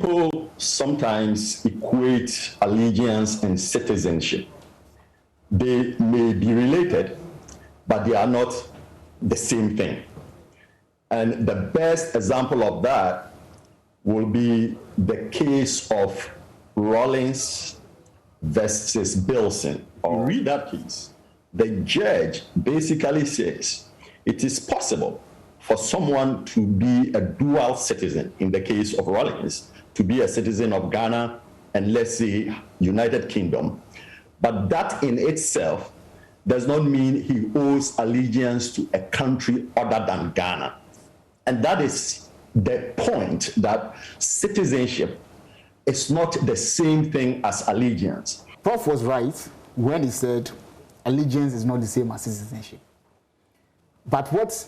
People sometimes equate allegiance and citizenship. They may be related, but they are not the same thing. And the best example of that will be the case of Rawlings versus Bilson. Or read that case. The judge basically says it is possible for someone to be a dual citizen, in the case of Rawlings, to be a citizen of Ghana and, let's say, United Kingdom. But that in itself does not mean he owes allegiance to a country other than Ghana. And that is the point, that citizenship is not the same thing as allegiance. Prof was right when he said allegiance is not the same as citizenship. But what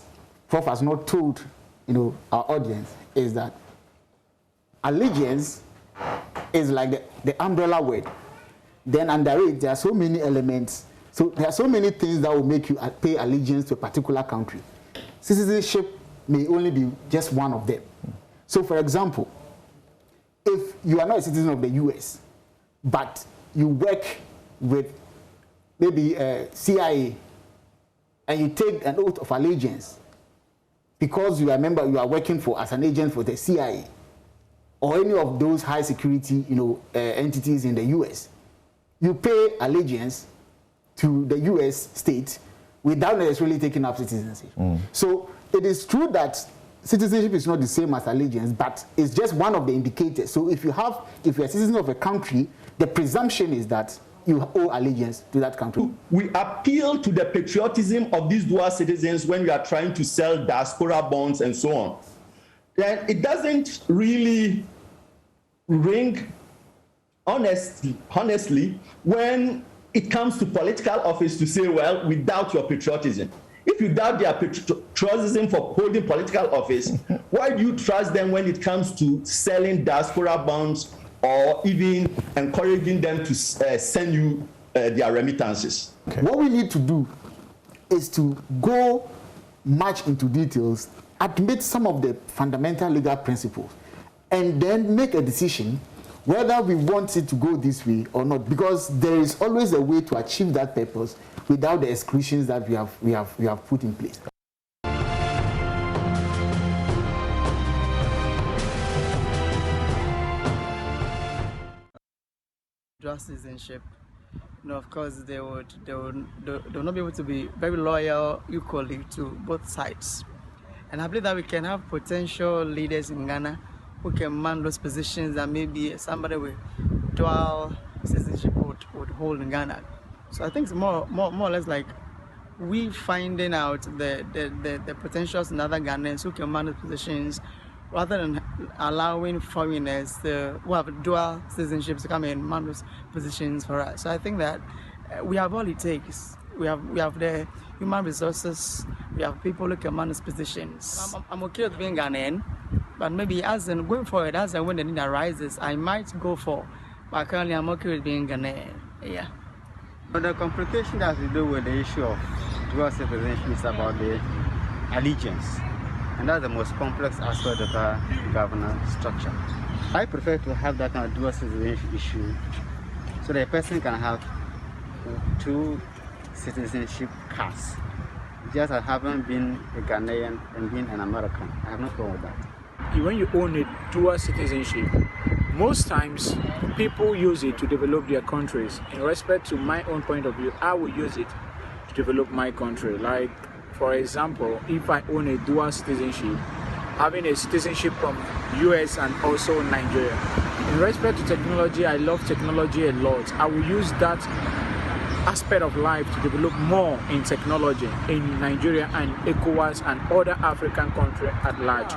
Prof has not told our audience is that allegiance is like the umbrella word. Then under it, there are so many elements. So there are so many things that will make you pay allegiance to a particular country. Citizenship may only be just one of them. So for example, if you are not a citizen of the US, but you work with maybe CIA, and you take an oath of allegiance because you are a member, you are working as an agent for the CIA or any of those high security entities in the US, you pay allegiance to the US state without necessarily taking up citizenship. So it is true that citizenship is not the same as allegiance, but it's just one of the indicators. So if you're a citizen of a country, the presumption is that you owe allegiance to that country. We appeal to the patriotism of these dual citizens when we are trying to sell diaspora bonds and so on. Then it doesn't really ring honestly when it comes to political office to say, well, we doubt your patriotism. If you doubt their patriotism for holding political office, why do you trust them when it comes to selling diaspora bonds or even encouraging them to send you their remittances? Okay. What we need to do is to go much into details, admit some of the fundamental legal principles, and then make a decision whether we want it to go this way or not, because there is always a way to achieve that purpose without the exclusions that we have put in place. Dual citizenship, of course, they will not be able to be very loyal equally to both sides. And I believe that we can have potential leaders in Ghana who can man those positions that maybe somebody with dual citizenship would hold in Ghana. So I think it's more or less like we finding out the potentials in other Ghanaians who can man those positions, rather than allowing foreigners who have dual citizenships to come and man those positions for us. So I think that we have all it takes. We have the human resources, we have people who can man those positions. I'm okay with being Ghanaian, but maybe going forward, as and when the need arises, I might go for. But currently I'm okay with being Ghanaian. Yeah. But the complication that has to do with the issue of dual citizenship is about the allegiance. And that's the most complex aspect of our governance structure. I prefer to have that kind of dual citizenship issue so that a person can have two citizenship cards. Just as having been a Ghanaian and being an American. I have no problem with that. When you own a dual citizenship, most times people use it to develop their countries. In respect to my own point of view, I will use it to develop my country. Like, for example, if I own a dual citizenship, having a citizenship from US and also Nigeria. In respect to technology, I love technology a lot. I will use that aspect of life to develop more in technology in Nigeria and ECOWAS and other African countries at large.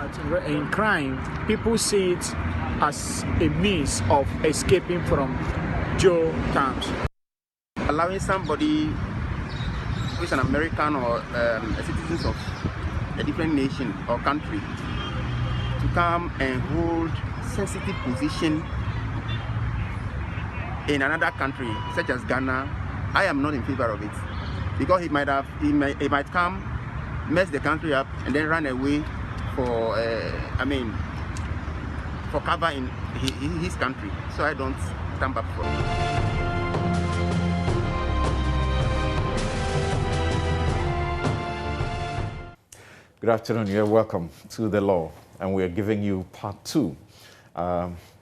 In crime, people see it as a means of escaping from jail terms. Allowing somebody who is an American or a citizen of a different nation or country to come and hold sensitive position in another country, such as Ghana, I am not in favor of it, because he might come, mess the country up, and then run away for cover in his country, so I don't stand up for him. Good afternoon. You're welcome to The Law, and we're giving you part 2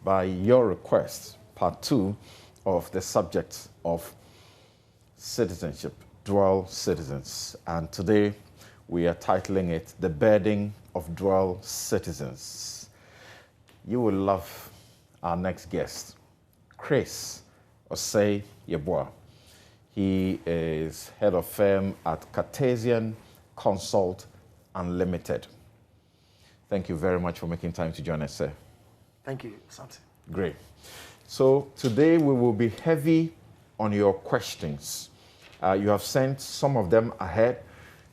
by your request, part 2 of the subject of citizenship, dual citizens. And today we are titling it The Burden of Dual Citizens. You will love our next guest, Chris Osei Yeboah. He is head of firm at Cartesian Consult Unlimited. Thank you very much for making time to join us, sir. Thank you, Samson. Great. So today we will be heavy on your questions. You have sent some of them ahead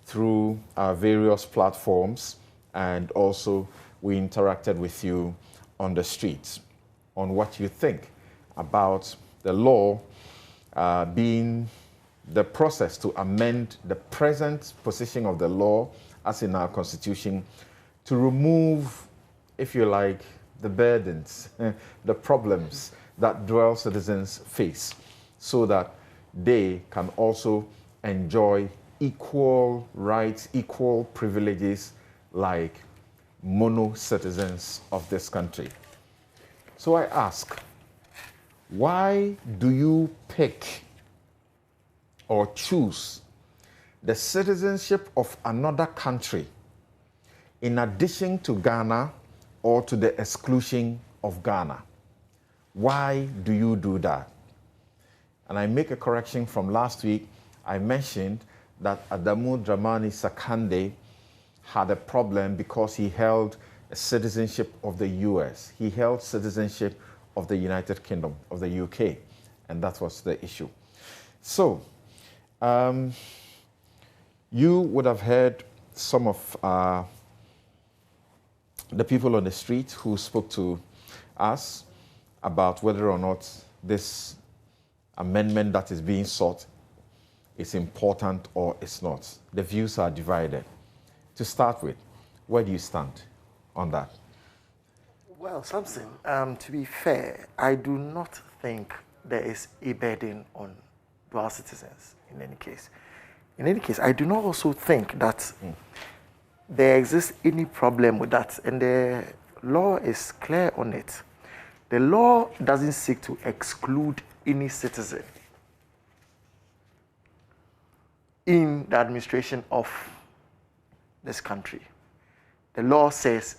through our various platforms, and also we interacted with you on the streets on what you think about the law being the process to amend the present position of the law as in our Constitution, to remove, if you like, the burdens, the problems that dual citizens face, so that they can also enjoy equal rights, equal privileges like mono citizens of this country. So I ask, why do you pick or choose the citizenship of another country in addition to Ghana or to the exclusion of Ghana? Why do you do that? And I make a correction from last week. I mentioned that Adamu Dramani Sakande had a problem because he held a citizenship of the US. He held citizenship of the United Kingdom, of the UK, and that was the issue. So, you would have heard some of the people on the street who spoke to us about whether or not this amendment that is being sought is important or it's not. The views are divided. To start with, where do you stand on that? Well, Samson, to be fair, I do not think there is a burden on dual citizens in any case. In any case, I do not also think that there exists any problem with that, and the law is clear on it. The law doesn't seek to exclude any citizen in the administration of this country. The law says,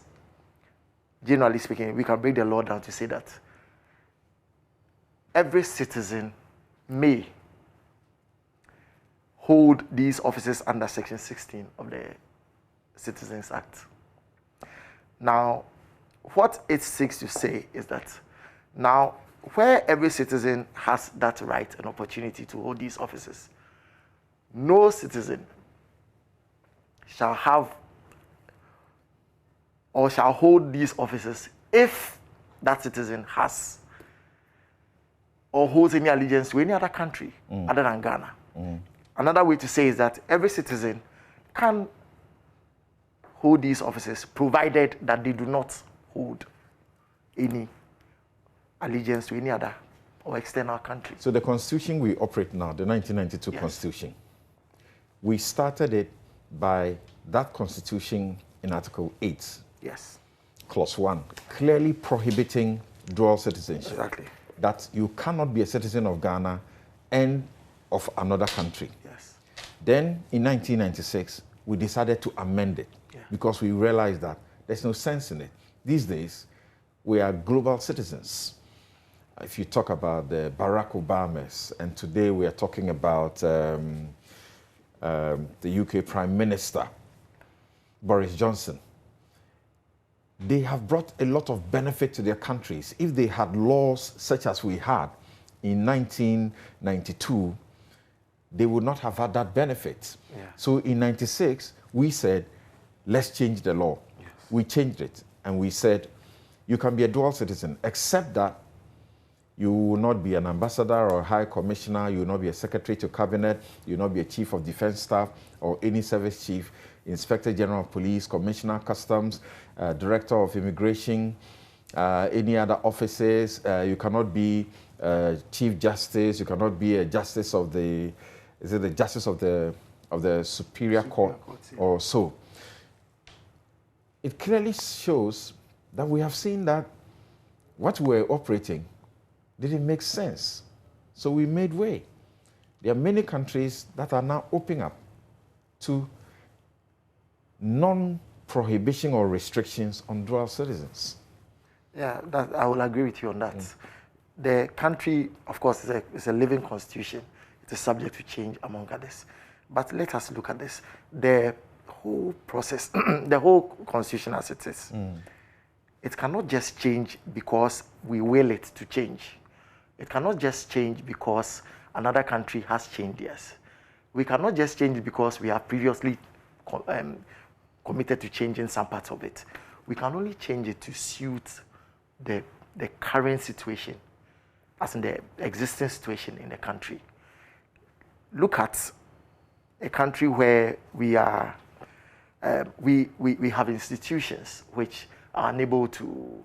generally speaking, we can break the law down to say that every citizen may hold these offices under Section 16 of the Citizens Act. Now, what it seeks to say is that now, where every citizen has that right and opportunity to hold these offices, no citizen shall have or shall hold these offices if that citizen has or holds any allegiance to any other country other than Ghana. Another way to say is that every citizen can hold these offices provided that they do not hold any allegiance to any other or external country. So the constitution we operate now, the 1992 constitution, we started it by that constitution in Article 8. Yes. Clause 1, clearly prohibiting dual citizenship. Exactly. That you cannot be a citizen of Ghana and of another country. Yes. Then in 1996, we decided to amend it because we realized that there's no sense in it. These days, we are global citizens. If you talk about the Barack Obamas, and today we are talking about the UK Prime Minister, Boris Johnson, they have brought a lot of benefit to their countries. If they had laws such as we had in 1992, they would not have had that benefit. Yeah. So in 96, we said, let's change the law. Yes. We changed it, and we said, you can be a dual citizen, except that you will not be an ambassador or high commissioner, you will not be a secretary to cabinet, you will not be a chief of defense staff or any service chief, inspector general of police, commissioner customs, director of immigration, any other offices. You cannot be Chief Justice. You cannot be a Justice of the, is it the Justice of the Superior Court or so. It clearly shows that we have seen that what we're operating didn't make sense. So we made way. There are many countries that are now opening up to non-prohibition or restrictions on dual citizens. Yeah, I will agree with you on that. The country, of course, is a living constitution. It is subject to change, among others. But let us look at this. The whole process, the whole constitution as it is, it cannot just change because we will it to change. It cannot just change because another country has changed theirs. We cannot just change it because we have previously committed to changing some parts of it. We can only change it to suit the current situation, as in the existing situation in the country. Look at a country where we are, we have institutions which are unable to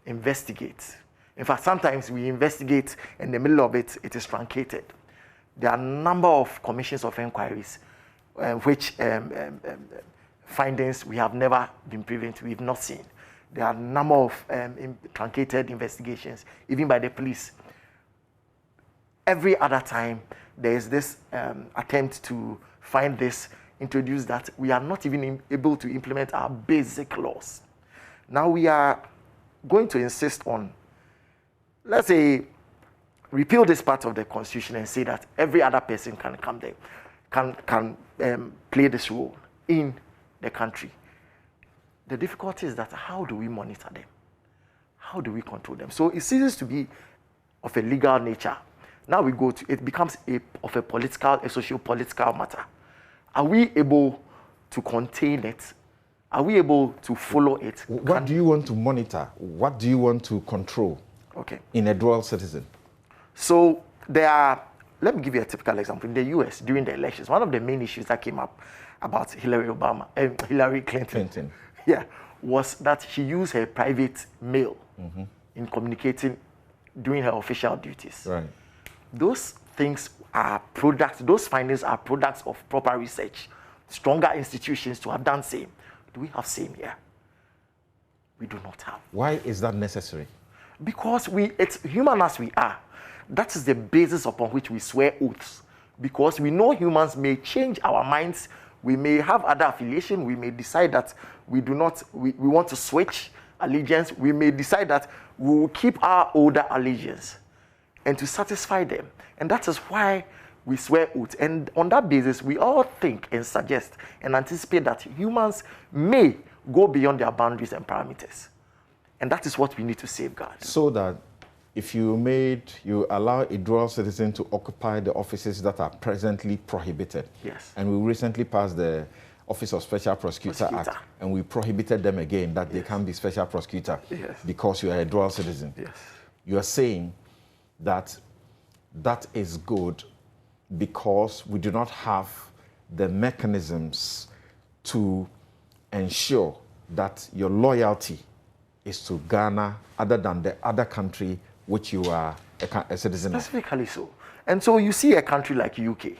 investigate. In fact, sometimes we investigate, in the middle of it, it is truncated. There are a number of commissions of inquiries which findings we have never been privy to, we've not seen. There are a number of truncated investigations, even by the police. Every other time, there is this attempt to find this, introduce that. We are not even able to implement our basic laws. Now we are going to insist on, let's say, repeal this part of the constitution and say that every other person can come there, can play this role in the country. The difficulty is that how do we monitor them? How do we control them? So it ceases to be of a legal nature. Now we go to, it becomes of a political, a socio-political matter. Are we able to contain it? Are we able to follow it? What do you want to monitor? What do you want to control in a dual citizen? So there are, let me give you a typical example. In the US, during the elections, one of the main issues that came up about Hillary Clinton. Yeah, was that she used her private mail in communicating, doing her official duties. Right. Those things are products, those findings are products of proper research. Stronger institutions to have done same. Do we have same here? We do not have. Why is that necessary? Because it's human as we are. That is the basis upon which we swear oaths. Because we know humans may change our minds. We may have other affiliation. We may decide that we want to switch allegiance. We may decide that we will keep our older allegiance and to satisfy them. And that is why we swear oaths. And on that basis, we all think and suggest and anticipate that humans may go beyond their boundaries and parameters. And that is what we need to safeguard. So that if you allow a dual citizen to occupy the offices that are presently prohibited. Yes. And we recently passed the Office of Special Prosecutor Act, and we prohibited them again that they can't be special prosecutor because you are a dual citizen. Yes. You are saying that that is good because we do not have the mechanisms to ensure that your loyalty is to Ghana other than the other country which you are a citizen of. Specifically so. And so you see a country like UK.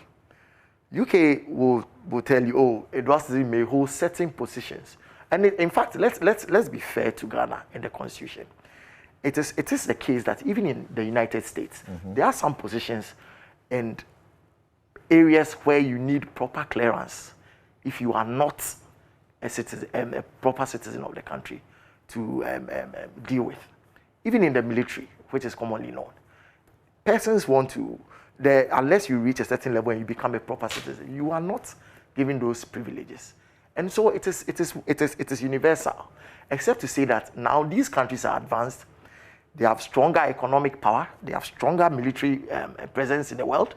UK will tell you, oh, a dual citizen may hold certain positions. And in fact, let's be fair to Ghana in the constitution. It is the case that even in the United States, there are some positions and areas where you need proper clearance if you are not a citizen, a proper citizen of the country to deal with. Even in the military, which is commonly known, persons want to, unless you reach a certain level and you become a proper citizen, you are not given those privileges. And so it is universal, except to say that now these countries are advanced. They have stronger economic power. They have stronger military presence in the world.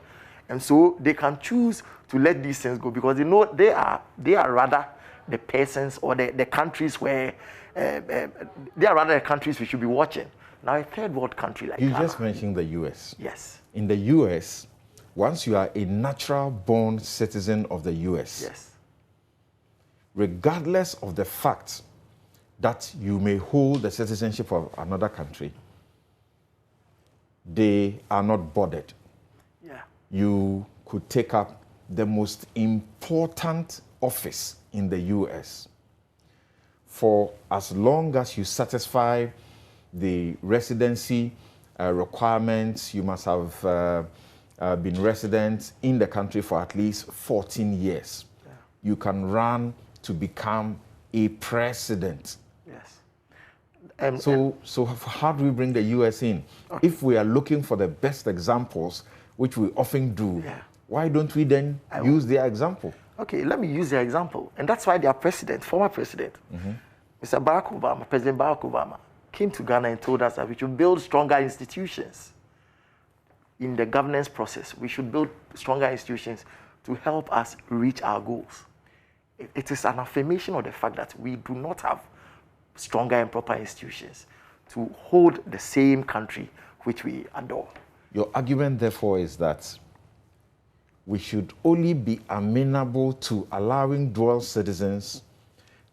And so they can choose to let these things go because they know they are rather the persons or the countries where they are rather the countries we should be watching. Now, a third world country like Ghana. You just mentioned the US. Yes. In the US, once you are a natural born citizen of the US, yes, regardless of the fact that you may hold the citizenship of another country, they are not bothered. Yeah. You could take up the most important office in the US. For as long as you satisfy the residency requirements, you must have been resident in the country for at least 14 years. Yeah. You can run to become a president. Yes. So how do we bring the US in? Okay. If we are looking for the best examples, which we often do, yeah, why don't we then use their example? Okay, let me use their example. And that's why their president, former president, Mr. Barack Obama, President Barack Obama, came to Ghana and told us that we should build stronger institutions in the governance process. We should build stronger institutions to help us reach our goals. It is an affirmation of the fact that we do not have stronger and proper institutions to hold the same country which we adore. Your argument, therefore, is that we should only be amenable to allowing dual citizens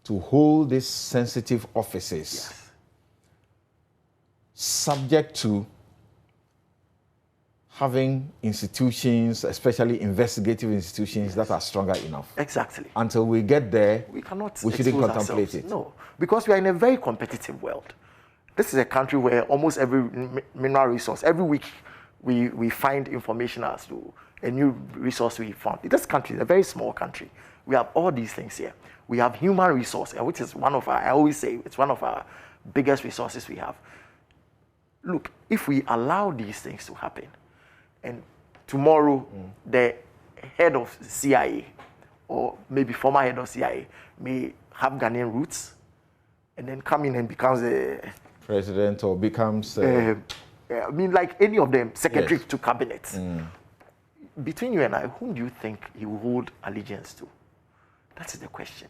to hold these sensitive offices, yes, subject to having institutions, especially investigative institutions, yes, that are stronger enough. Exactly. Until we get there, we cannot. We shouldn't contemplate it. No, because we are in a very competitive world. This is a country where almost every mineral resource, every week, we find information as to a new resource we found. This country is a very small country. We have all these things here. We have human resource, which is one of our, I always say, it's one of our biggest resources we have. Look, if we allow these things to happen, and tomorrow the head of CIA, or maybe former head of CIA, may have Ghanaian roots, and then come in and becomes a president or becomes I mean, like any of them, secretary, yes, to cabinet. Between you and I, whom do you think he will hold allegiance to? That is the question.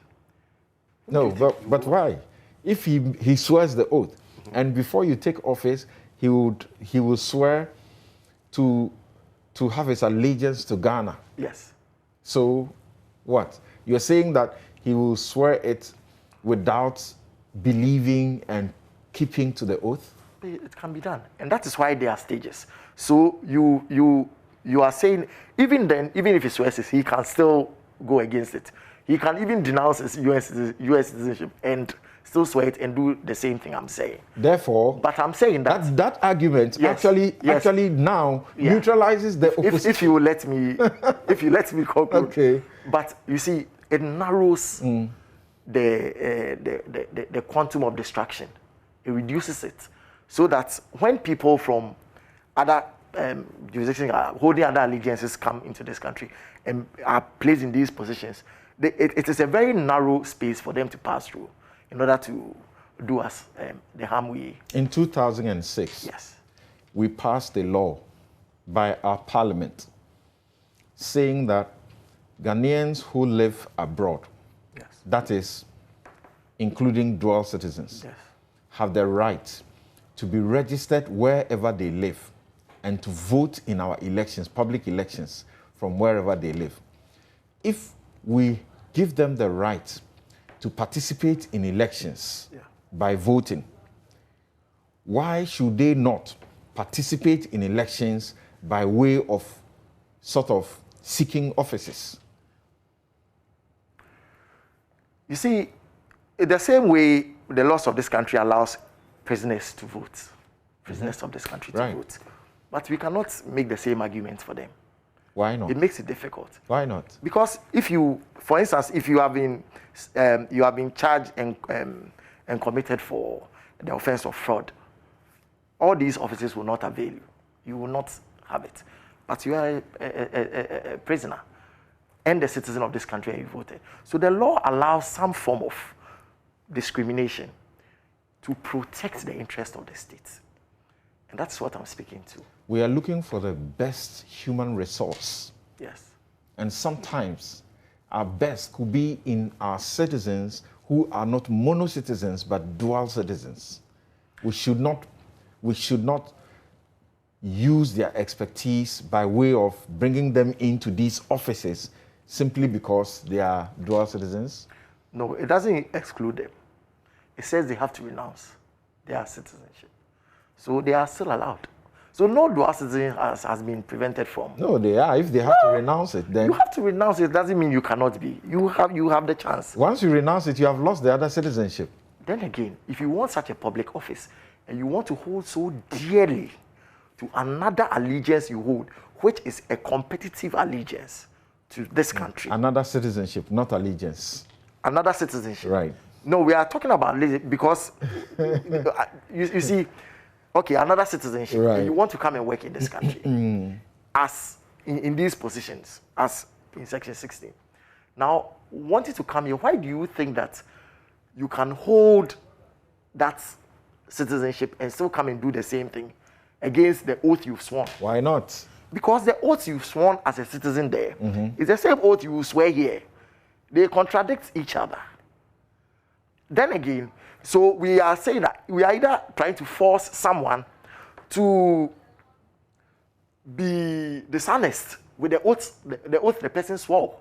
No, but why? If he swears the oath, and before you take office, he will swear to have his allegiance to Ghana. Yes. So, what? You're saying that he will swear it without believing and keeping to the oath? It can be done, and that is why there are stages. So you are saying, even then, even if he swears it, he can still go against it. He can even denounce his US citizenship and still swear it and do the same thing I'm saying. Therefore, but I'm saying that argument, yes, actually now, yeah, neutralizes the opposition. If you let me, if you let me conclude. Okay. But you see, it narrows the quantum of distraction. It reduces it, so that when people from other jurisdictions holding other allegiances come into this country and are placed in these positions, it is a very narrow space for them to pass through in order to do us the harm we... In 2006, yes, we passed a law by our parliament saying that Ghanaians who live abroad, yes, that is, including dual citizens, yes, have the right to be registered wherever they live and to vote in our elections, public elections, from wherever they live. If we give them the right to participate in elections, yeah, by voting, why should they not participate in elections by way of sort of seeking offices? You see, the same way the laws of this country allows prisoners to vote, prisoners of this country to vote. But we cannot make the same argument for them. Why not? It makes it difficult. Why not? Because if you, for instance, if you have been charged and committed for the offense of fraud, all these offices will not avail you. You will not have it. But you are a prisoner and a citizen of this country and you voted. So the law allows some form of discrimination to protect the interest of the state. And that's what I'm speaking to. We are looking for the best human resource. Yes. And sometimes our best could be in our citizens who are not mono-citizens but dual citizens. We should not use their expertise by way of bringing them into these offices simply because they are dual citizens. No, it doesn't exclude them. it says they have to renounce their citizenship. So they are still allowed. So no dual citizenship has been prevented from. No, they are. If they have to renounce it, then You have to renounce it. Doesn't mean you cannot be. You have the chance. once you renounce it, you have lost the other citizenship. Then again, if you want such a public office and you want to hold so dearly to another allegiance you hold, which is a competitive allegiance to this country, Another citizenship, not allegiance. another citizenship. Right. No, we are talking about because you see, okay, another citizenship. Right. And you want to come and work in this country as in these positions, as in Section 16. Now, wanting to come here, why do you think that you can hold that citizenship and still come and do the same thing against the oath you've sworn? Why not? Because the oath you've sworn as a citizen there is the same oath you swear here. They contradict each other. Then again, so we are saying that we are either trying to force someone to be dishonest with the oath the person swore.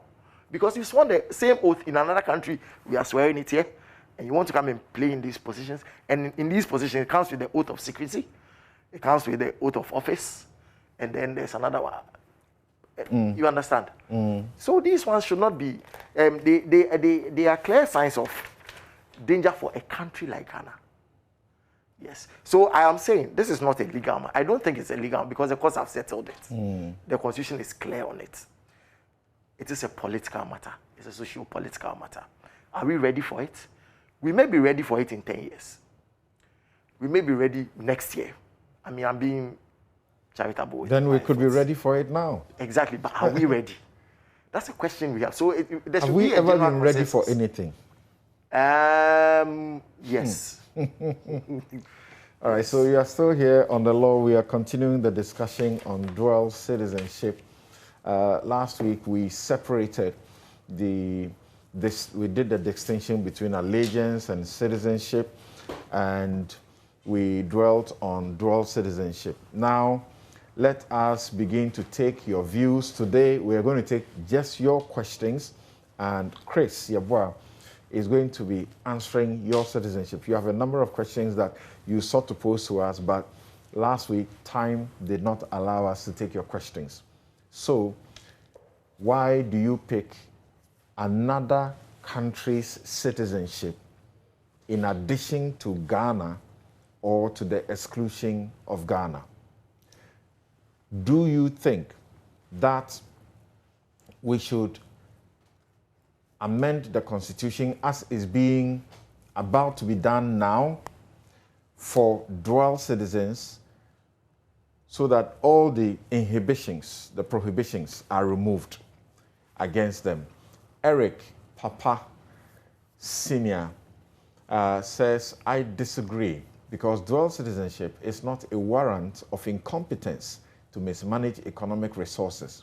Because you sworn the same oath in another country, we are swearing it here, and you want to come and play in these positions. And in these positions, it comes with the oath of secrecy, it comes with the oath of office, and then there's another one. You understand? So these ones should not be. They are clear signs of danger for a country like Ghana. Yes. So I am saying this is not a legal matter. I don't think it's a legal because the courts have settled it. The constitution is clear on it. It is a political matter. It's a socio-political matter. Are we ready for it? We may be ready for it in 10 years. We may be ready next year. I mean, I'm being charitable. Then we could be ready for it now. Exactly, but are we ready? That's a question we have. So there should Have we be a ever general been ready for consensus. anything? Yes. All right, so you are still here on the law. We are continuing the discussion on dual citizenship. Last week we separated we did the distinction between allegiance and citizenship, and we dwelt on dual citizenship. Now, let us begin to take your views. Today, we are going to take just your questions, and Chris Yeboah is going to be answering your citizenship. You have a number of questions that you sought to pose to us, but last week, time did not allow us to take your questions. So, why do you pick another country's citizenship in addition to Ghana or to the exclusion of Ghana? Do you think that we should amend the constitution as is being about to be done now for dual citizens so that all the inhibitions, the prohibitions are removed against them? Eric Papa Senior says, I disagree because dual citizenship is not a warrant of incompetence to mismanage economic resources.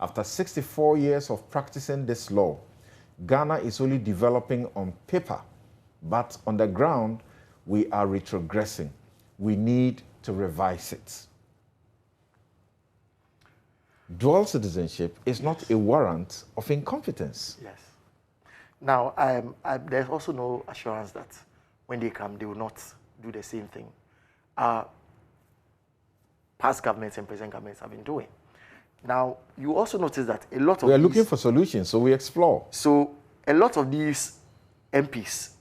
After 64 years of practicing this law, Ghana is only developing on paper, but on the ground, we are retrogressing. We need to revise it. Dual citizenship is not a warrant of incompetence. Yes. Now, there's also no assurance that when they come, they will not do the same thing past governments and present governments have been doing. Now, you also notice that a lot of we are looking for solutions, so we explore. So, a lot of these MPs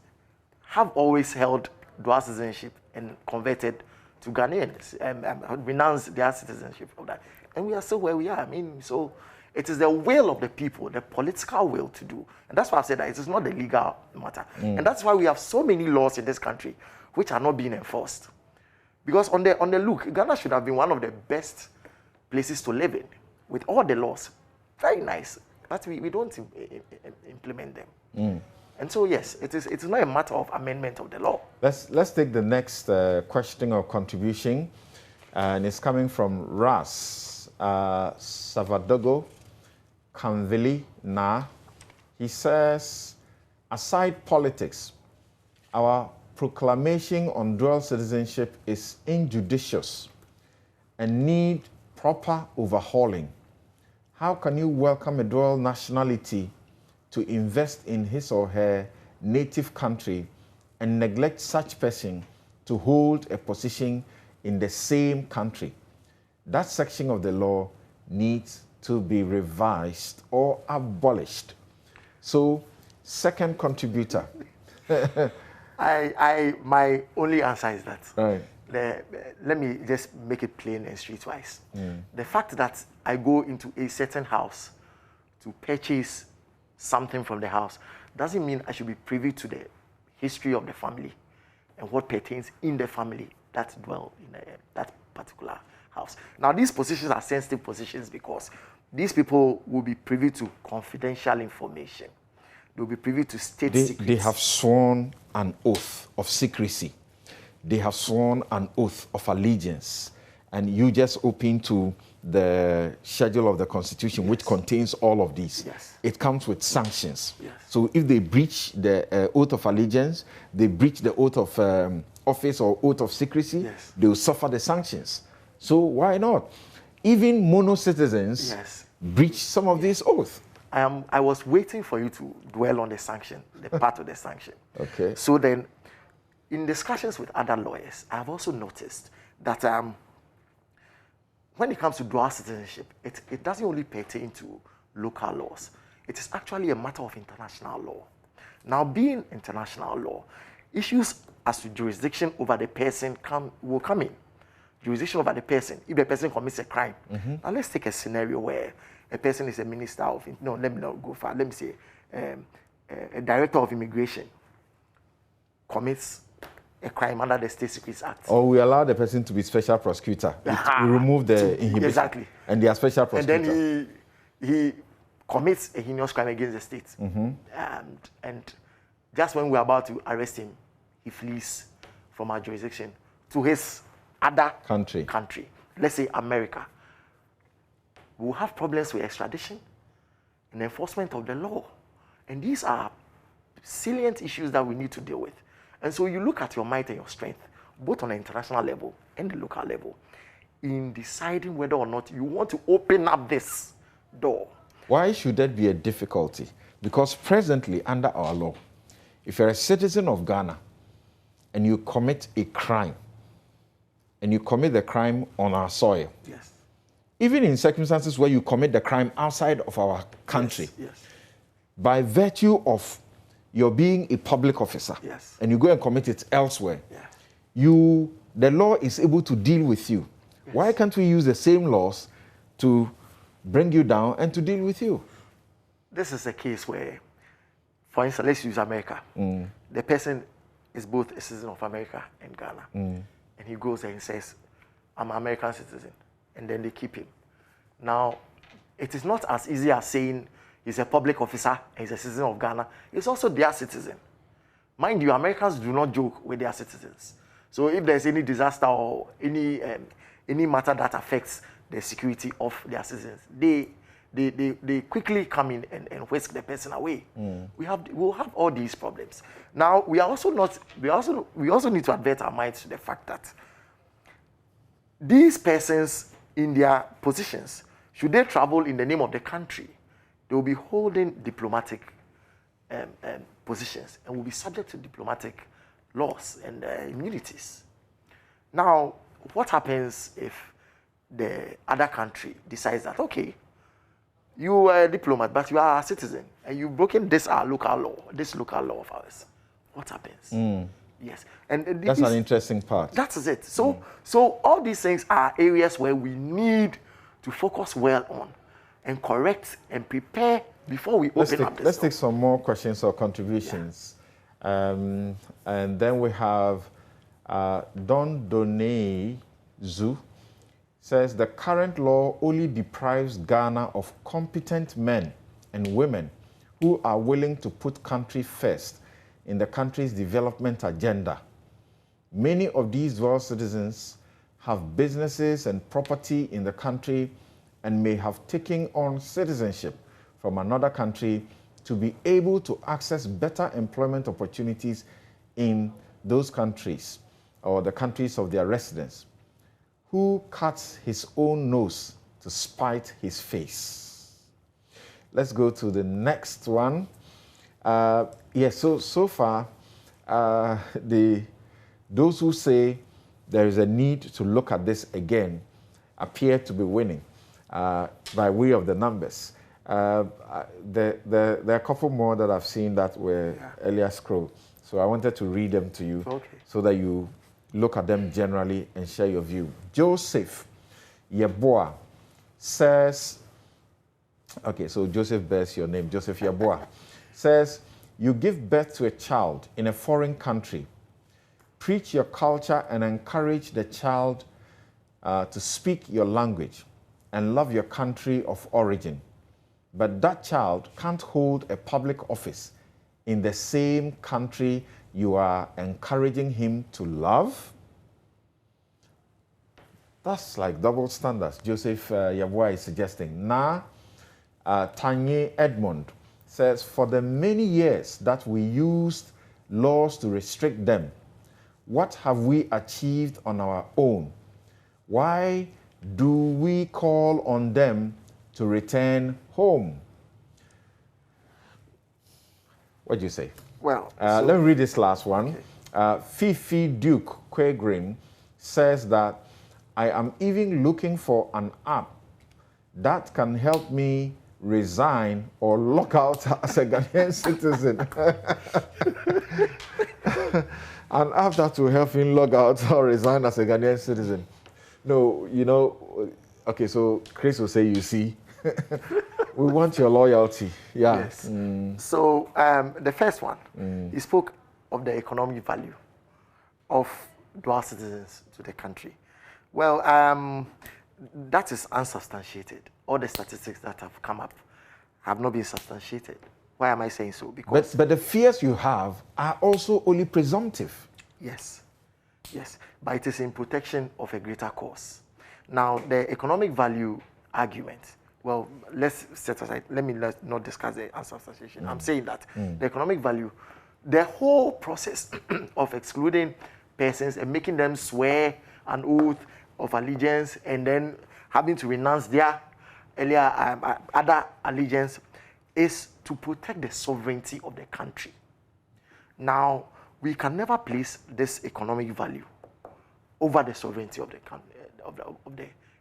have always held dual citizenship and converted to Ghanaians and renounced their citizenship of that. And we are still where we are. I mean, so it is the will of the people, the political will to do. And that's why I've said that it is not the legal matter. And that's why we have so many laws in this country which are not being enforced. Because on the look, Ghana should have been one of the best places to live in with all the laws. Very nice. But we don't implement them. And so, yes, it's not a matter of amendment of the law. Let's take the next question or contribution. And it's coming from Ras Savadogo Kanvili Na. He says, aside politics, our proclamation on dual citizenship is injudicious and need proper overhauling. How can you welcome a dual nationality to invest in his or her native country and neglect such person to hold a position in the same country. That section of the law needs to be revised or abolished. So, second contributor. My only answer is that. Right. Let me just make it plain and streetwise. The fact that I go into a certain house to purchase something from the house doesn't mean I should be privy to the history of the family and what pertains in the family that dwell in that particular house. Now, these positions are sensitive positions because these people will be privy to confidential information. They will be privy to state secrets. They have sworn an oath of secrecy. They have sworn an oath of allegiance. And you just open to the schedule of the Constitution, yes, which contains all of these. Yes. It comes with sanctions. Yes. So if they breach the oath of allegiance, they breach the oath of office or oath of secrecy, yes, they will suffer the sanctions. So why not? Even mono-citizens, yes, breach some of these oaths. I was waiting for you to dwell on the sanction, the part of the sanction. Okay. So then, in discussions with other lawyers, I've also noticed that when it comes to dual citizenship, it doesn't only pertain to local laws. It is actually a matter of international law. Now, being international law, issues as to jurisdiction over the person will come in. Jurisdiction over the person, if the person commits a crime. Now, let's take a scenario where a person is a minister of, no, let me not go far. Let me say, a director of immigration commits a crime under the State Secrets Act. Or we allow the person to be special prosecutor. We remove the inhibition. Exactly. And they are special prosecutor. And then he commits a heinous crime against the state. And just when we're about to arrest him, he flees from our jurisdiction to his other country. Let's say America. We'll have problems with extradition and enforcement of the law. And these are salient issues that we need to deal with. And so you look at your might and your strength, both on the international level and the local level, in deciding whether or not you want to open up this door. Why should that be a difficulty? Because presently, under our law, if you're a citizen of Ghana and you commit a crime, and you commit the crime on our soil, yes, even in circumstances where you commit the crime outside of our country, yes, by virtue of your being a public officer, yes, and you go and commit it elsewhere, yeah, the law is able to deal with you. Yes. Why can't we use the same laws to bring you down and to deal with you? This is a case where, for instance, let's use America. The person is both a citizen of America and Ghana. And he goes there and says, I'm an American citizen. And then they keep him. Now, it is not as easy as saying he's a public officer and he's a citizen of Ghana. He's also their citizen. Mind you, Americans do not joke with their citizens. So if there's any disaster or any matter that affects the security of their citizens, they quickly come in and whisk the person away. We'll have all these problems. Now, we also need to advert our minds to the fact that these persons in their positions, should they travel in the name of the country, they will be holding diplomatic positions and will be subject to diplomatic laws and immunities. Now, what happens if the other country decides that, okay, you are a diplomat, but you are a citizen, and you've broken this local law of ours? What happens? Yes, and that's an interesting part. That is it. So all these things are areas where we need to focus well on and correct and prepare before we open up this. Let's take some more questions or contributions. Yeah. And then we have Don Donei Zu says the current law only deprives Ghana of competent men and women who are willing to put country first in the country's development agenda. Many of these dual citizens have businesses and property in the country and may have taken on citizenship from another country to be able to access better employment opportunities in those countries or the countries of their residence. Who cuts his own nose to spite his face? Let's go to the next one. So far, those who say there is a need to look at this again appear to be winning by way of the numbers. There are a couple more that I've seen that were earlier scrolled. So I wanted to read them to you so that you look at them generally and share your view. Joseph Yeboah says, okay, so Joseph bears your name, Joseph Yeboah, says, you give birth to a child in a foreign country, preach your culture and encourage the child to speak your language and love your country of origin. But that child can't hold a public office in the same country you are encouraging him to love? That's like double standards, Joseph Yeboah is suggesting. Tanye Edmond says, for the many years that we used laws to restrict them, what have we achieved on our own? Why do we call on them to return home? What do you say? Well, let me read this last one. Okay. Fifi Duke Quagrin says that I am even looking for an app that can help me resign or lock out as a Ghanaian citizen. An app that will help him log out or resign as a Ghanaian citizen. No, you know, okay, so Chris will say, you see, we want your loyalty. Yeah. Yes. So the first one, he spoke of the economic value of dual citizens to the country. Well, that is unsubstantiated. All the statistics that have come up have not been substantiated. Why am I saying so? Because but the fears you have are also only presumptive. Yes, yes, but it is in protection of a greater cause. Now, the economic value argument, well, let's set aside, let's not discuss the unsubstantiation. I'm saying that the economic value, the whole process of excluding persons and making them swear an oath of allegiance and then having to renounce their earlier other allegiance is to protect the sovereignty of the country. Now, we can never place this economic value over the sovereignty of the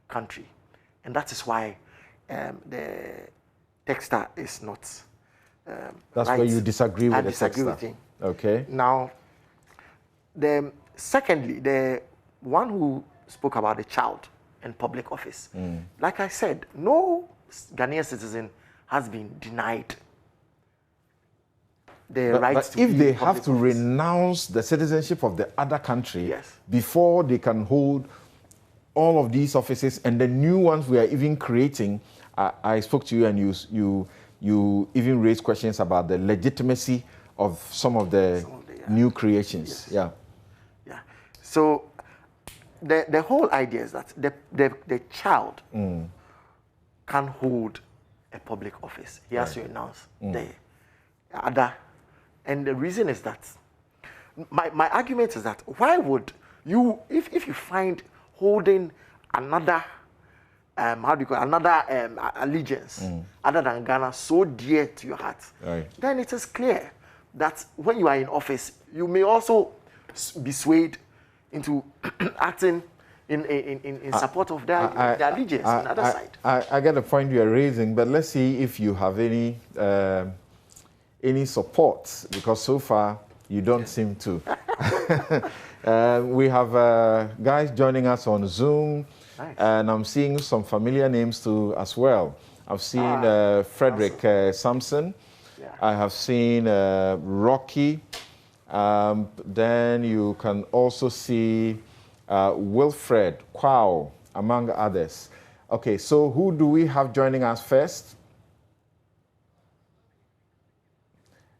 country. And that is why the texter is not That's right. where you disagree with I the disagree texter. with him. Okay. Now, secondly, the one who spoke about the child in public office, like I said, no Ghanaian citizen has been denied the right But to if be they in have public to office. renounce the citizenship of the other country Yes. before they can hold all of these offices and the new ones we are even creating, I spoke to you and you even raised questions about the legitimacy of some of the new creations. Yes. Yeah. So the whole idea is that the child can hold a public office. He has to renounce the other. And the reason is that my argument is that why would you, if you find holding another allegiance other than Ghana so dear to your heart, then it is clear that when you are in office, you may also be swayed into acting in support of their allegiance on the other side. I get the point you are raising, but let's see if you have any support, because so far you don't seem to. We have guys joining us on Zoom, and I'm seeing some familiar names too as well. I've seen Frederick Sampson. I have seen Rocky. Then you can also see Wilfred Kwao, among others. Okay, so who do we have joining us first?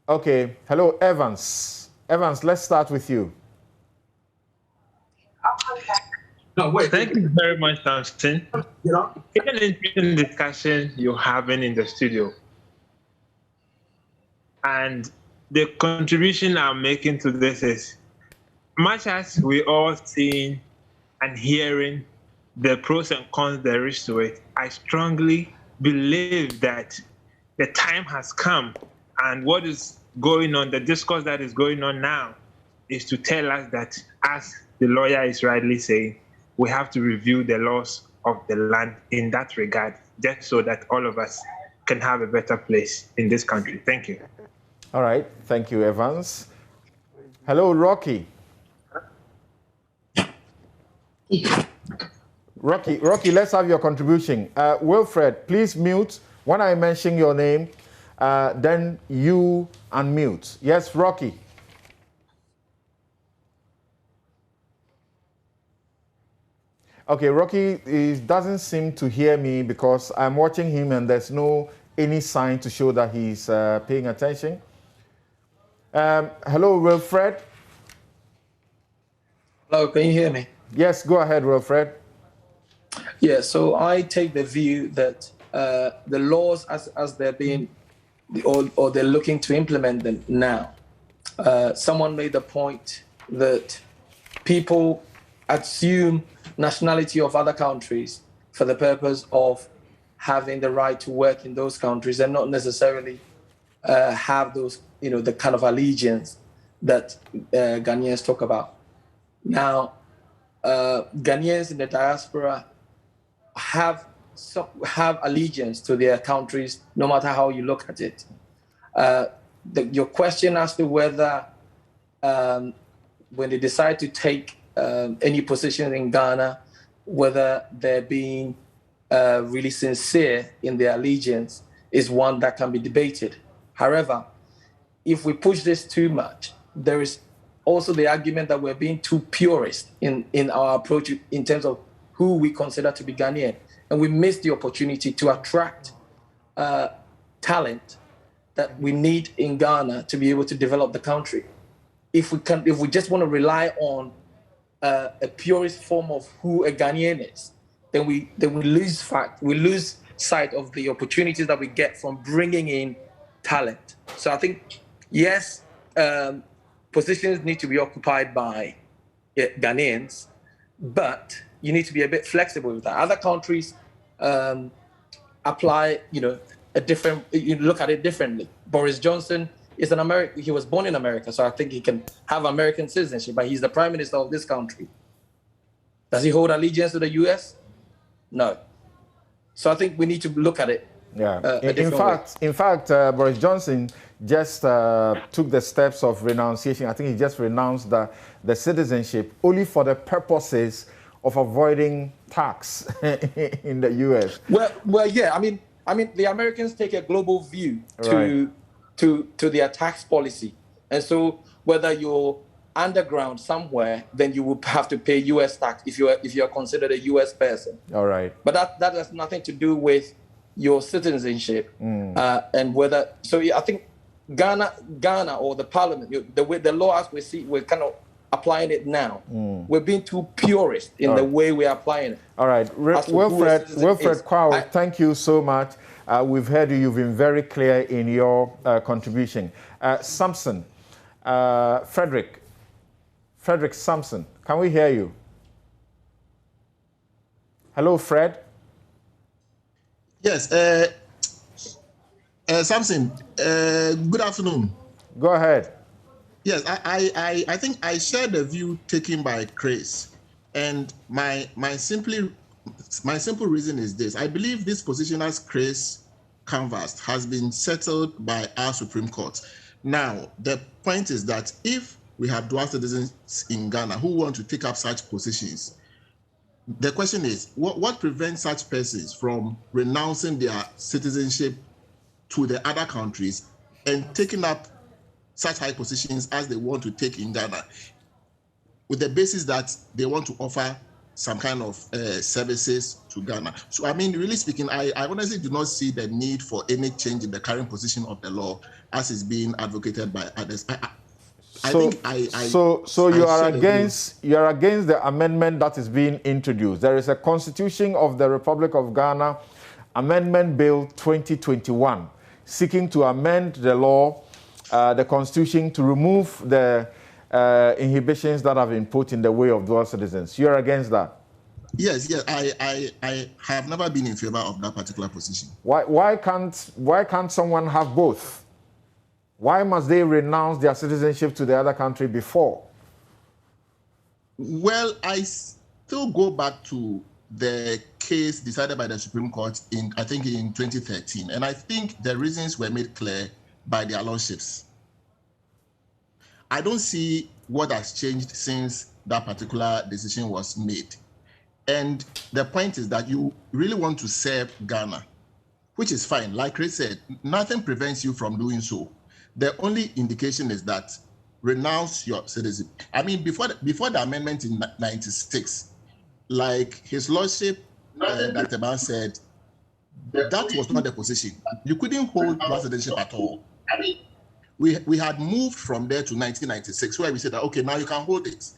Okay, hello, Evans. Evans, let's start with you. Thank you very much, Austin. It's an interesting discussion you're having in the studio. And the contribution I'm making to this is, much as we all seeing and hearing the pros and cons there is to it, I strongly believe that the time has come, and what is going on, the discourse that is going on now, is to tell us that, as the lawyer is rightly saying, we have to review the laws of the land in that regard, just so that all of us can have a better place in this country. Thank you. All right. Thank you, Evans. Hello, Rocky. Rocky, let's have your contribution. Wilfred, please mute. When I mention your name, then you unmute. Yes, Rocky. Okay, Rocky doesn't seem to hear me because I'm watching him and there's no any sign to show that he's paying attention. Hello, Wilfred. Hello, can you hear me? Yes, go ahead, Wilfred. Yeah, so I take the view that the laws as they're being, or they're looking to implement them now, someone made the point that people assume nationality of other countries for the purpose of having the right to work in those countries and not necessarily have those, the kind of allegiance that Ghanaians talk about. Now, Ghanaians in the diaspora have allegiance to their countries, no matter how you look at it. Your question as to whether when they decide to take any position in Ghana, whether they're being really sincere in their allegiance is one that can be debated. However, if we push this too much, there is also the argument that we're being too purist in our approach in terms of who we consider to be Ghanaian. And we miss the opportunity to attract talent that we need in Ghana to be able to develop the country. If we just want to rely on a purist form of who a Ghanaian is, then we lose sight of the opportunities that we get from bringing in talent. So I think, yes, positions need to be occupied by Ghanaians, but you need to be a bit flexible with that. Other countries apply, a different. You look at it differently. Boris Johnson is an American. He was born in America, so I think he can have American citizenship. But he's the prime minister of this country. Does he hold allegiance to the U.S.? No. So I think we need to look at it. Yeah. In fact, Boris Johnson just took the steps of renunciation. I think he just renounced the citizenship only for the purposes of avoiding tax in the U.S. Well, yeah. I mean, the Americans take a global view to their tax policy, and so whether you're underground somewhere, then you will have to pay U.S. tax if you're considered a U.S. person. All right. But that has nothing to do with your citizenship and whether. So I think Ghana or the parliament, the way the law as we see, we're kind of applying it now. We're being too purist in the way we're applying it. All right, Wilfred Kwao, thank you so much. We've heard you. You've been very clear in your contribution. Samson, Frederick Samson, can we hear you? Hello, Fred. Yes, Samson, good afternoon. Go ahead. Yes, I think I share the view taken by Chris, and my simple reason is this. I believe this position as Chris canvassed has been settled by our Supreme Court. Now, the point is that if we have dual citizens in Ghana who want to take up such positions, the question is, what prevents such persons from renouncing their citizenship to the other countries and taking up such high positions as they want to take in Ghana, with the basis that they want to offer some kind of services to Ghana? So, I mean, really speaking, I honestly do not see the need for any change in the current position of the law as is being advocated by others. So you are against the amendment that is being introduced. There is a Constitution of the Republic of Ghana, Amendment Bill 2021, seeking to amend the law, the Constitution, to remove the inhibitions that have been put in the way of dual citizens. You are against that? Yes. I have never been in favor of that particular position. Why can't someone have both? Why must they renounce their citizenship to the other country before? Well, I still go back to the case decided by the Supreme Court in 2013. And I think the reasons were made clear by their lordships. I don't see what has changed since that particular decision was made. And the point is that you really want to serve Ghana, which is fine. Like Chris said, nothing prevents you from doing so. The only indication is that renounce your citizenship. I mean, before the amendment in 96, like his lordship, Dr. Ban said, that was not the position. You couldn't hold dual citizenship at all. I mean, we had moved from there to 1996, where we said that, okay, now you can hold it.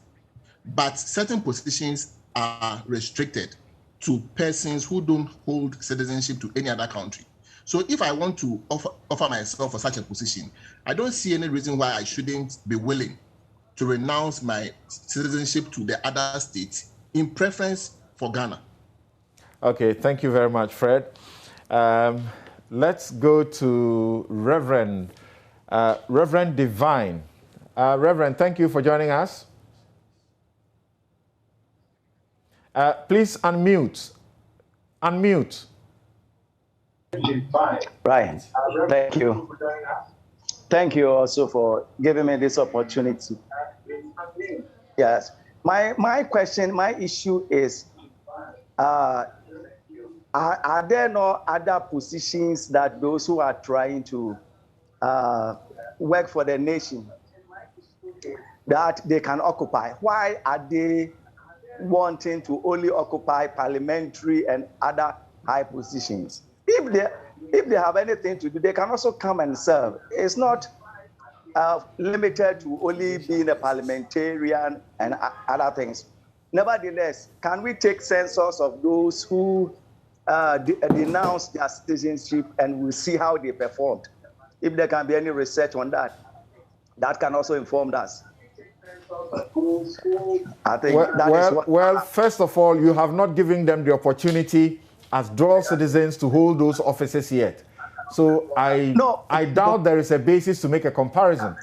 But certain positions are restricted to persons who don't hold citizenship to any other country. So if I want to offer myself for such a position, I don't see any reason why I shouldn't be willing to renounce my citizenship to the other states in preference for Ghana. Okay, thank you very much, Fred. Let's go to Reverend Divine. Reverend, thank you for joining us. Please unmute. Unmute. Right. Thank you. Thank you also for giving me this opportunity. Yes. My question, my issue is, are there no other positions that those who are trying to work for the nation that they can occupy? Why are they wanting to only occupy parliamentary and other high positions? If they have anything to do, they can also come and serve. It's not limited to only being a parliamentarian and other things. Nevertheless, can we take census of those who denounce their citizenship, and we'll see how they performed? If there can be any research on that, that can also inform us. I think well, first of all, you have not given them the opportunity as dual citizens to hold those offices yet. So I doubt there is a basis to make a comparison.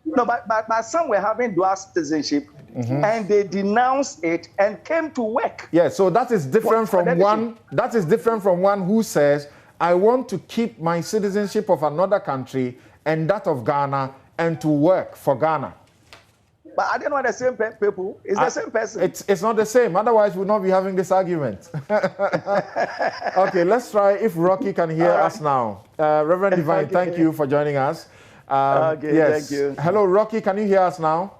No, but some were having dual citizenship, and they denounced it and came to work. Yeah, so that is different from one. That is different from one who says, "I want to keep my citizenship of another country and that of Ghana, and to work for Ghana." But I don't know the same people. It's the same person. It's not the same. Otherwise, we'll not be having this argument. Okay, let's try if Rocky can hear us now. Reverend Divine, okay. Thank you for joining us. Okay, yes. Thank you. Hello, Rocky, can you hear us now?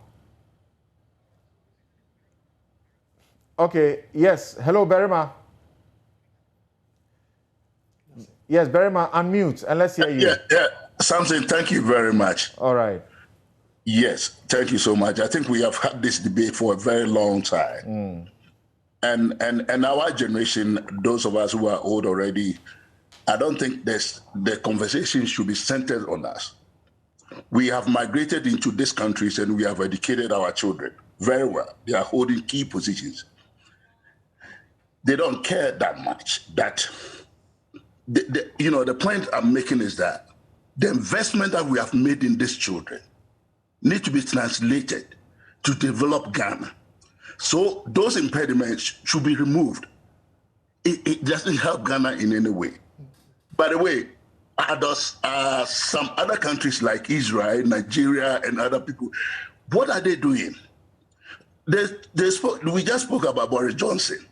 Okay, yes. Hello, Berima. Yes, Berima, unmute and let's hear you. Yeah. Samson, thank you very much. All right. Yes, thank you so much. I think we have had this debate for a very long time. And our generation, those of us who are old already, I don't think the conversation should be centered on us. We have migrated into these countries and we have educated our children very well. They are holding key positions. They don't care that much. That the point I'm making is that the investment that we have made in these children need to be translated to develop Ghana. So those impediments should be removed. It doesn't help Ghana in any way. By the way, some other countries like Israel, Nigeria, and other people, what are they doing? We just spoke about Boris Johnson,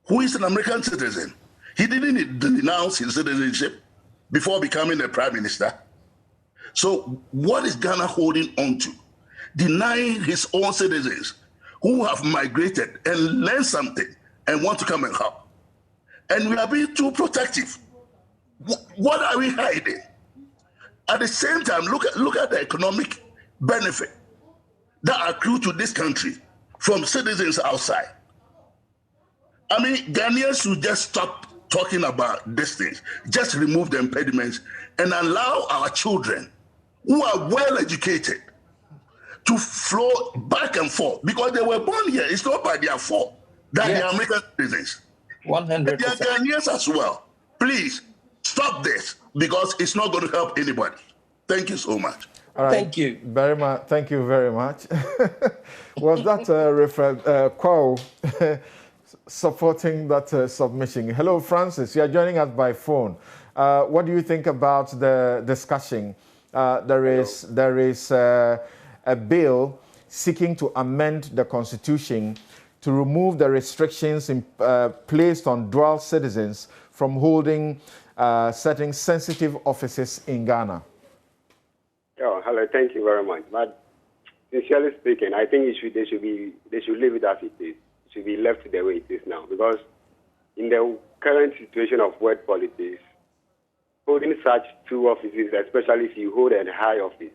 who is an American citizen. He didn't denounce his citizenship before becoming the prime minister. So what is Ghana holding on to? Denying his own citizens who have migrated and learned something and want to come and help. And we are being too protective. What are we hiding? At the same time, look at the economic benefit that accrue to this country from citizens outside. I mean, Ghanaians should just stop talking about these things. Just remove the impediments and allow our children who are well educated to flow back and forth, because they were born here. It's not by their fault that they are American citizens. 100%. They are Ghanaians as well. Please stop this, because it's not going to help anybody. Thank you so much. All right. Thank you. Very much. Thank you very much. Was that Kwao supporting that submission? Hello, Francis. You are joining us by phone. What do you think about the discussion? There is a bill seeking to amend the constitution to remove the restrictions placed on dual citizens from holding certain sensitive offices in Ghana. Oh, hello. Thank you very much. But sincerely speaking, I think they should leave it as it is. It should be left the way it is now, because in the current situation of world politics, holding such two offices, especially if you hold a high office,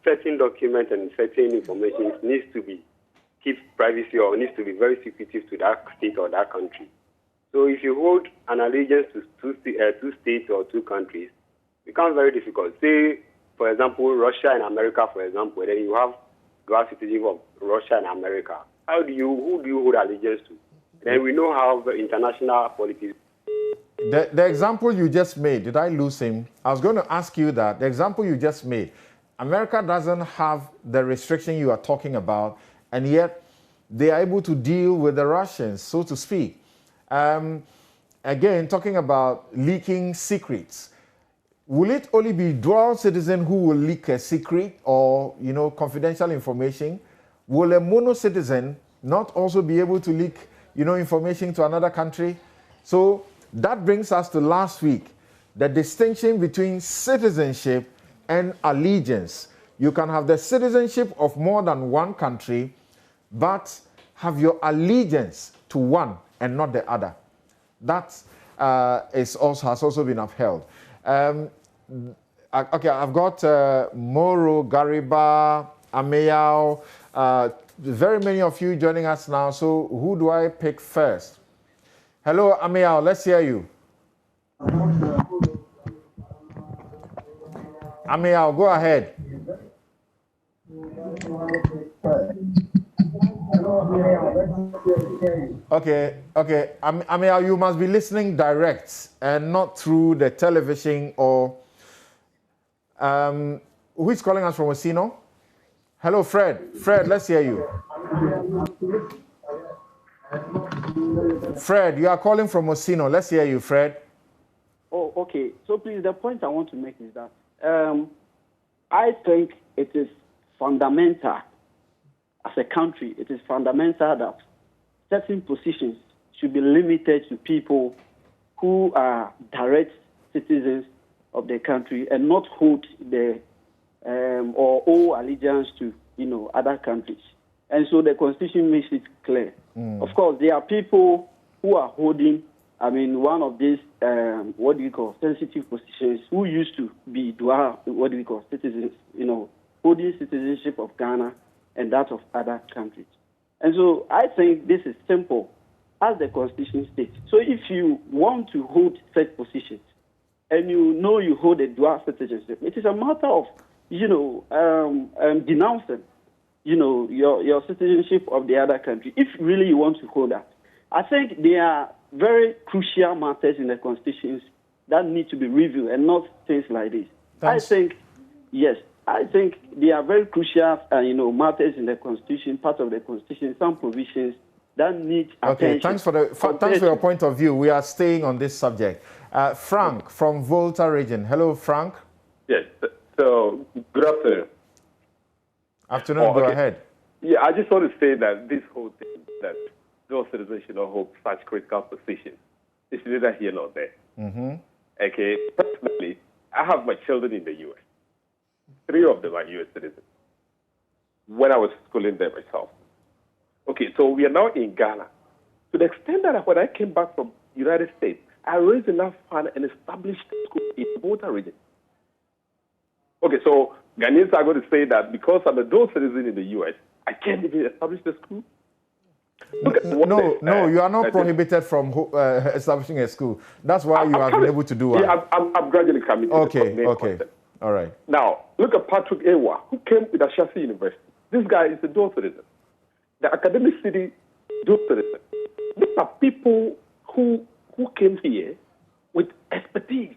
certain documents and certain information needs to be keep privacy or needs to be very secretive to that state or that country. So if you hold an allegiance to two states or two countries, it becomes very difficult. Say, for example, Russia and America, for example, then you have dual citizenship of Russia and America. Who do you hold allegiance to? Then we know how the international politics. The example you just made, did I lose him? I was going to ask you that. The example you just made, America doesn't have the restriction you are talking about, and yet they are able to deal with the Russians, so to speak. Again, talking about leaking secrets, will it only be dual citizen who will leak a secret or, confidential information? Will a mono citizen not also be able to leak, information to another country? So that brings us to last week, the distinction between citizenship and allegiance. You can have the citizenship of more than one country, but have your allegiance to one and not the other. That has also been upheld. Okay, I've got Moro, Gariba, Ameyao, very many of you joining us now. So who do I pick first? Hello, Ameyao, let's hear you. Ameyao, go ahead. Okay. Ameyao, you must be listening direct and not through the television or... who is calling us from Osino? Hello, Fred. Fred, let's hear you. Fred, you are calling from Osino. Let's hear you, Fred. Oh, okay. So please, the point I want to make is that I think it is fundamental, as a country, it is fundamental that certain positions should be limited to people who are direct citizens of the country and not hold the or owe allegiance to other countries. And so the Constitution makes it clear. Of course, there are people who are holding, one of these, sensitive positions, who used to be dual, citizens, holding citizenship of Ghana and that of other countries. And so I think this is simple, as the Constitution states. So if you want to hold such positions, and you hold a dual citizenship, it is a matter of, denouncing, your citizenship of the other country, if really you want to hold that. I think there are very crucial matters in the constitutions that need to be reviewed and not things like this. Thanks. I think there are very crucial, matters in the constitution, part of the constitution, some provisions that need attention. Okay, thanks for your point of view. We are staying on this subject. Frank from Volta region. Hello, Frank. Yes. So, good afternoon. Afternoon, go ahead. Yeah, I just want to say that this whole thing that dual citizens should not hold such critical positions is neither here nor there. Mm-hmm. Okay, personally, I have my children in the U.S. 3 of them are U.S. citizens when I was schooling there myself. Okay, so we are now in Ghana. To the extent that when I came back from United States, I raised enough fund and established a school in Volta region. Okay, so Ghanaians are going to say that because I'm a dual citizen in the U.S., I can't even establish the school? No, you are not prohibited from establishing a school. That's why you have been able to do one. Yeah, I'm gradually coming to the main concept. All right. Now, look at Patrick Ewa, who came with Ashesi University. This guy is a dual citizen. The academic city, dual citizen. These are people who came here with expertise.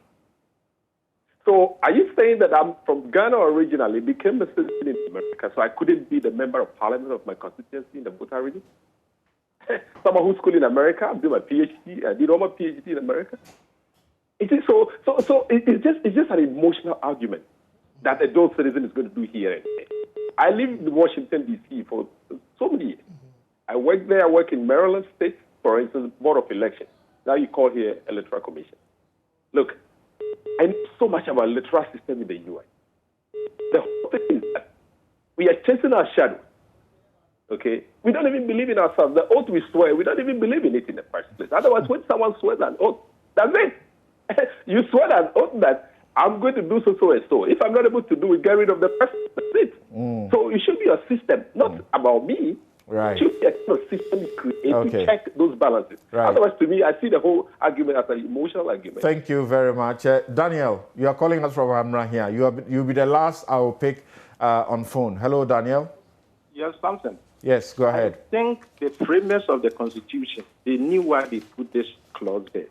So are you saying that I'm from Ghana originally, became a citizen in America, so I couldn't be the member of parliament of my constituency in the Volta region? Someone who's schooled in America, I'm doing my PhD, I did all my PhD in America. It's just an emotional argument that a dual citizen is going to do here and there. I live in Washington, D.C. for so many years. I work there, I work in Maryland State, for instance, Board of Elections. Now you call here Electoral Commission. Look, I know so much about electoral system in the U.S. The whole thing is that we are chasing our shadow. Okay? We don't even believe in ourselves. The oath we swear, we don't even believe in it in the first place. Otherwise, when someone swears an oath, that's it. You swear an oath that I'm going to do so and so. If I'm not able to do it, get rid of the person. That's it. So it should be a system, not about me. Right. It should be a kind of system you create to check those balances. Right. Otherwise, to me, I see the whole argument as an emotional argument. Thank you very much. Daniel, you are calling us from Amra here. You'll be the last I will pick on phone. Hello, Daniel. Yes, Samson. Yes, go ahead. I think the framers of the Constitution, they knew why they put this clause there.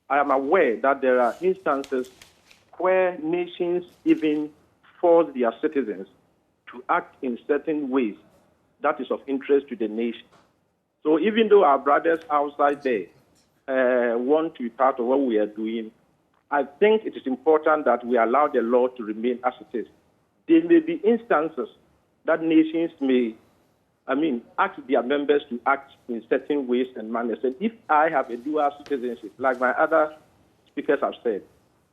I am aware that there are instances where nations even force their citizens to act in certain ways that is of interest to the nation. So even though our brothers outside there want to be part of what we are doing, I think it is important that we allow the law to remain as it is. There may be instances that nations may, ask their members to act in certain ways and manners. And if I have a dual citizenship, like my other speakers have said,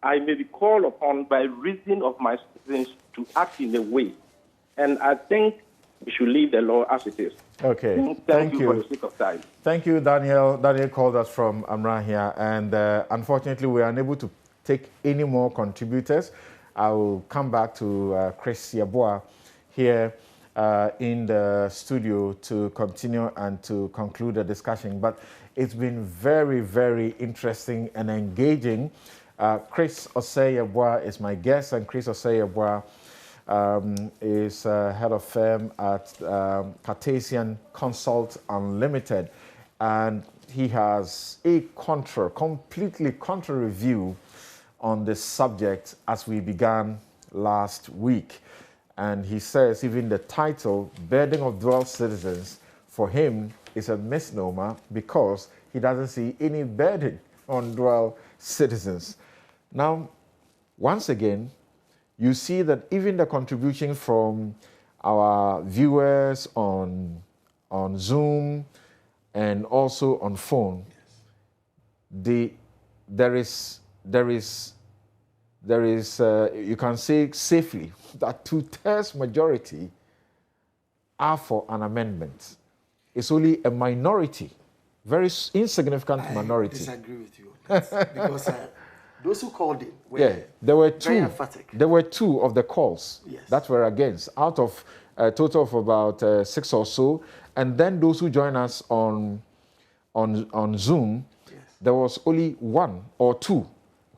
I may be called upon by reason of my citizens to act in a way. And I think we should leave the law as it is. Okay. Thank you for the sake of time. Thank you, Daniel. Daniel called us from Amra here, and unfortunately, we are unable to take any more contributors. I will come back to Chris Yeboah here in the studio to continue and to conclude the discussion. But it's been very, very interesting and engaging. Chris Osei-Yeboah is my guest, and Chris Osei-Yeboah is head of firm at Cartesian Consult Unlimited, and he has a completely contrary view on this subject as we began last week. And he says even the title, Burden of Dual Citizens, for him is a misnomer because he doesn't see any burden on dual citizens. Now, once again, you see that even the contribution from our viewers on Zoom and also on phone, there is you can say safely that 2/3 majority are for an amendment. It's only a minority, very insignificant minority. I disagree with you on that because those who called in were there were very emphatic. There were 2 of the calls that were against, out of a total of about 6 or so. And then those who join us on Zoom, there was only 1 or 2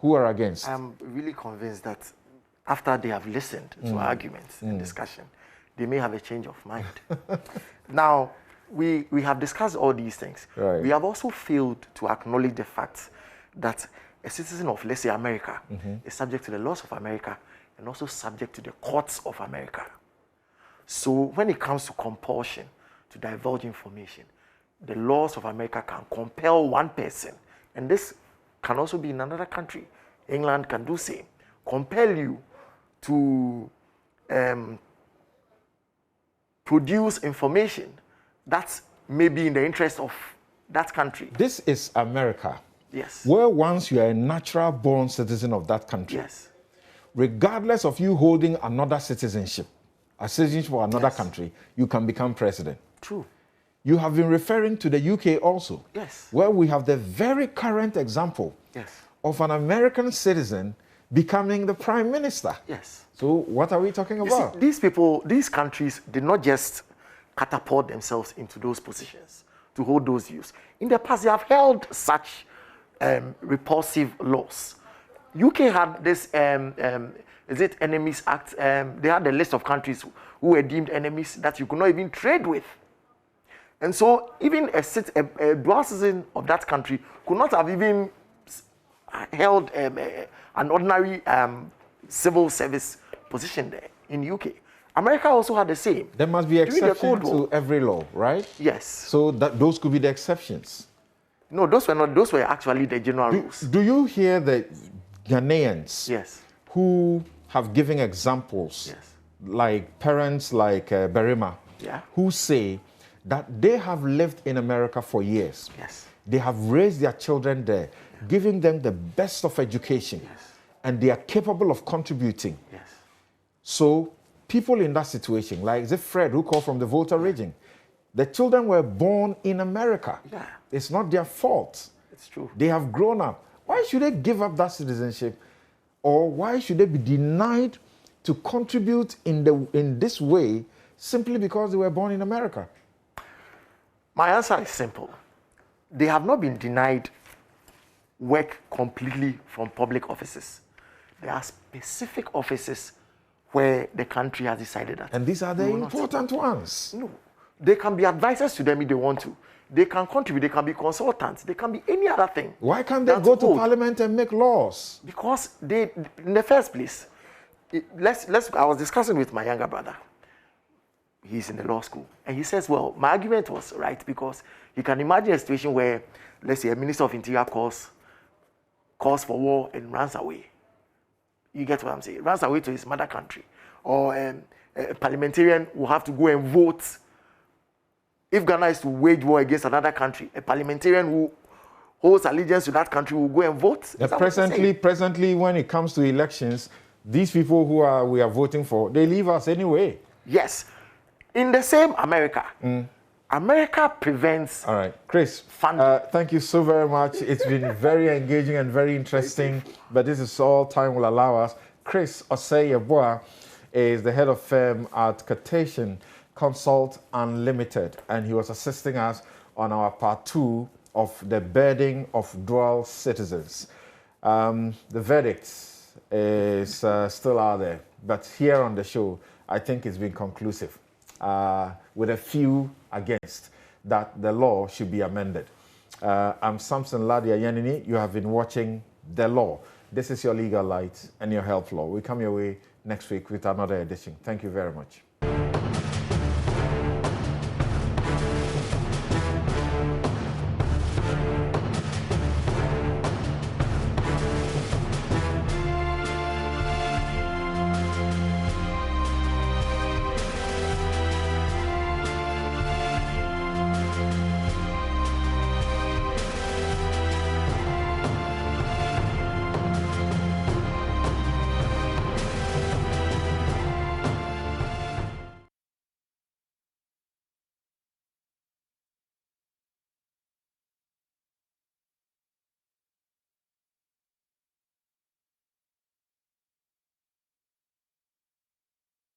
who are against. I'm really convinced that after they have listened to arguments and discussion, they may have a change of mind. Now, we have discussed all these things. Right. We have also failed to acknowledge the fact that a citizen of, let's say, America is subject to the laws of America and also subject to the courts of America. So when it comes to compulsion to divulge information, the laws of America can compel one person, and this can also be in another country. England can do the same. Compel you to produce information that may be in the interest of that country. This is America. Yes. Where once you are a natural born citizen of that country, yes, regardless of you holding another citizenship, a citizenship of another country, you can become president. True. You have been referring to the UK also, yes, where we have the very current example of an American citizen becoming the prime minister. Yes. So what are we talking about? See, these people, these countries did not just catapult themselves into those positions to hold those views. In the past, they have held such repulsive laws. UK had this, is it Enemies Act? They had a list of countries who were deemed enemies that you could not even trade with. And so even a dual citizen of that country could not have even held an ordinary civil service position there in UK. America also had the same. There must be exceptions to every law, right? Yes. So that those could be the exceptions. No, those were not. Those were actually the general rules. Do you hear the Ghanaians yes. who have given examples, yes. like parents like Berima, yeah. who say that they have lived in America for years. Yes. They have raised their children there, giving them the best of education, yes. and they are capable of contributing. Yes. So people in that situation, like is it Fred who called from the Volta region, the children were born in America. Yeah. It's not their fault. It's true. They have grown up. Why should they give up that citizenship? Or why should they be denied to contribute in this way simply because they were born in America? My answer is simple. They have not been denied work completely from public offices. There are specific offices where the country has decided that. And these are the important ones. No. They can be advisors to them if they want to. They can contribute, they can be consultants, they can be any other thing. Why can't they go to Parliament and make laws? Because they, in the first place, I was discussing with my younger brother. He's in the law school. And he says, well, my argument was right because you can imagine a situation where, let's say, a Minister of Interior calls for war and runs away. You get what I'm saying? Runs away to his mother country. Or a parliamentarian will have to go and vote. If Ghana is to wage war against another country, a parliamentarian who holds allegiance to that country will go and vote. Presently, when it comes to elections, these people we are voting for, they leave us anyway. Yes. In the same America, America prevents... All right. Chris, thank you so very much. It's been very engaging and very interesting, but this is all time will allow us. Chris Osei-Yeboah is the head of firm at Quotation Consult Unlimited, and he was assisting us on our part 2 of the burden of dual citizens. The verdict is still out there, but here on the show, I think it's been conclusive, with a few against that the law should be amended. I'm Samson Ladia Yanini. You have been watching The Law. This is your Legal Light and your Health Law. We come your way next week with another edition. Thank you very much.